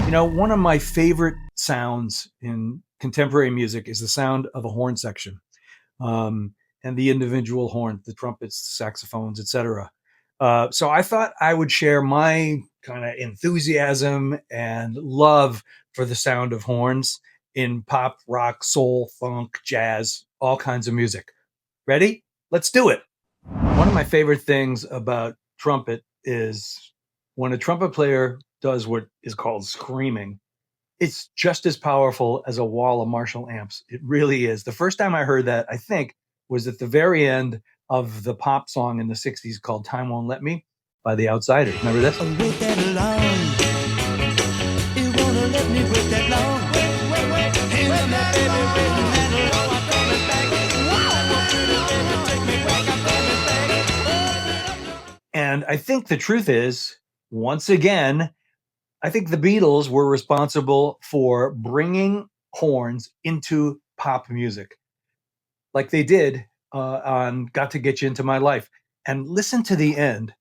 One of my favorite sounds in contemporary music is the sound of a horn section, and the individual horn, the trumpets, saxophones, etc. So I thought I would share my kind of enthusiasm and love for the sound of horns in pop, rock, soul, funk, jazz, all kinds of music. Ready? Let's do it. One of my favorite things about trumpet is when a trumpet player does what is called screaming. It's just as powerful as a wall of Marshall amps. It really is. The first time I heard that, I think, was at the very end of the pop song in the 60s called Time Won't Let Me by The Outsiders. Remember this? Wait that long. You wanna let me wait that long. Wait. Hey, let me, baby, wait that long. I'm coming back. Whoa, pretty baby, take me back. I'm coming back. And I think the truth is, once again, I think the Beatles were responsible for bringing horns into pop music like they did on Got to Get You Into My Life. And listen to the end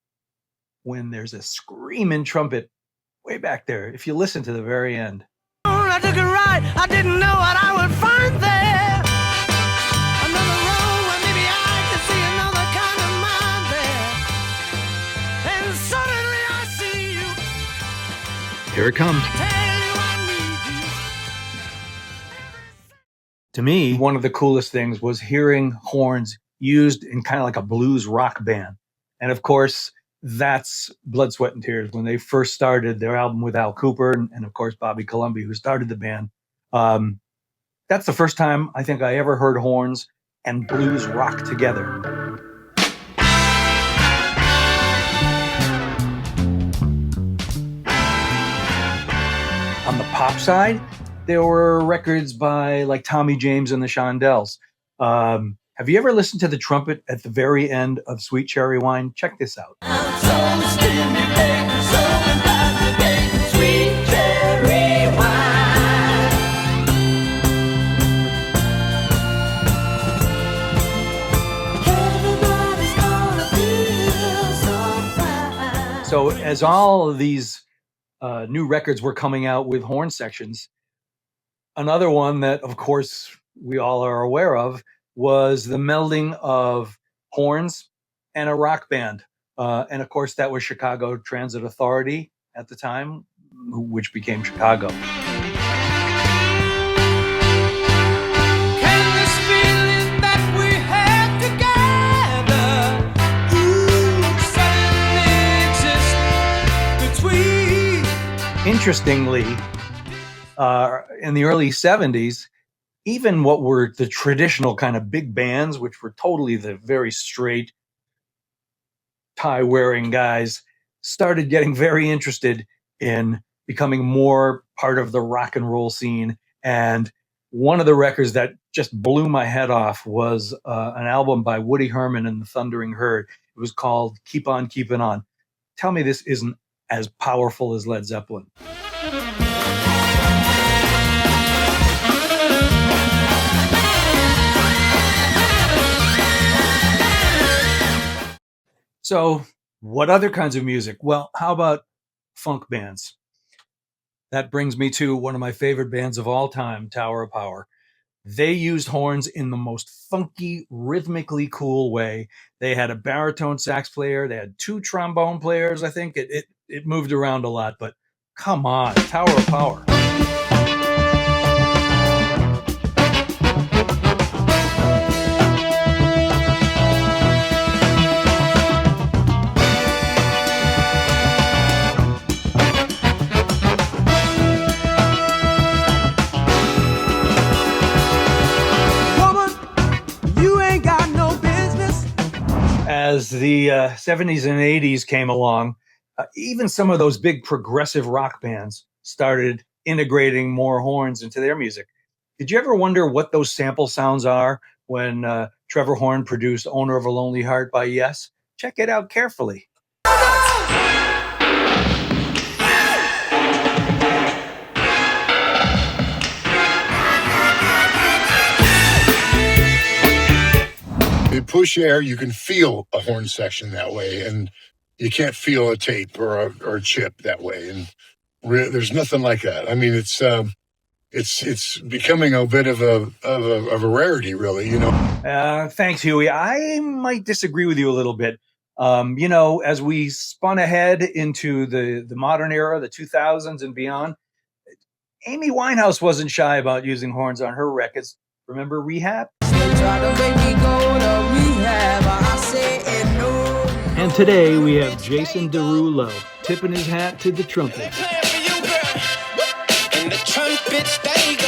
when there's a screaming trumpet way back there, if you listen to the very end. I took a ride. I didn't know what I would find there. Another road where maybe I could see another kind of mind there. And suddenly I see you. Here it comes. Tell you I need you. To me, one of the coolest things was hearing horns used in kind of like a blues rock band. And of course, that's Blood, Sweat, and Tears when they first started their album with Al Cooper and of course, Bobby Columbia, who started the band. That's the first time I think I ever heard horns and blues rock together. On the pop side, there were records by like Tommy James and the Shondells. Have you ever listened to the trumpet at the very end of Sweet Cherry Wine? Check this out. I'm so stimulated, so intoxicated, sweet cherry wine. Everybody's gonna feel so fine. So as all of these new records were coming out with horn sections, another one that, of course, we all are aware of was the melding of horns and a rock band. And of course, that was Chicago Transit Authority at the time, which became Chicago. Can this feeling that we had together, suddenly exist between? Interestingly, in the early 70s, even what were the traditional kind of big bands, which were totally the very straight tie-wearing guys, started getting very interested in becoming more part of the rock and roll scene. And one of the records that just blew my head off was an album by Woody Herman and the Thundering Herd. It was called Keep On Keepin' On. Tell me this isn't as powerful as Led Zeppelin. So what other kinds of music? Well, how about funk bands? That brings me to one of my favorite bands of all time, Tower of Power. They used horns in the most funky, rhythmically cool way. They had a baritone sax player. They had two trombone players. I think it moved around a lot, but come on, Tower of Power. As the 70s and 80s came along, even some of those big progressive rock bands started integrating more horns into their music. Did you ever wonder what those sample sounds are when Trevor Horn produced Owner of a Lonely Heart by Yes? Check it out carefully. In Push Air, you can feel a horn section that way, and you can't feel a tape or a chip that way. And There's nothing like that. I mean, it's becoming a bit of a rarity, really. Thanks, Huey. I might disagree with you a little bit. As we spun ahead into the modern era, the 2000s and beyond, Amy Winehouse wasn't shy about using horns on her records. Remember Rehab? And today we have Jason Derulo tipping his hat to the trumpet. And the trumpets, they go.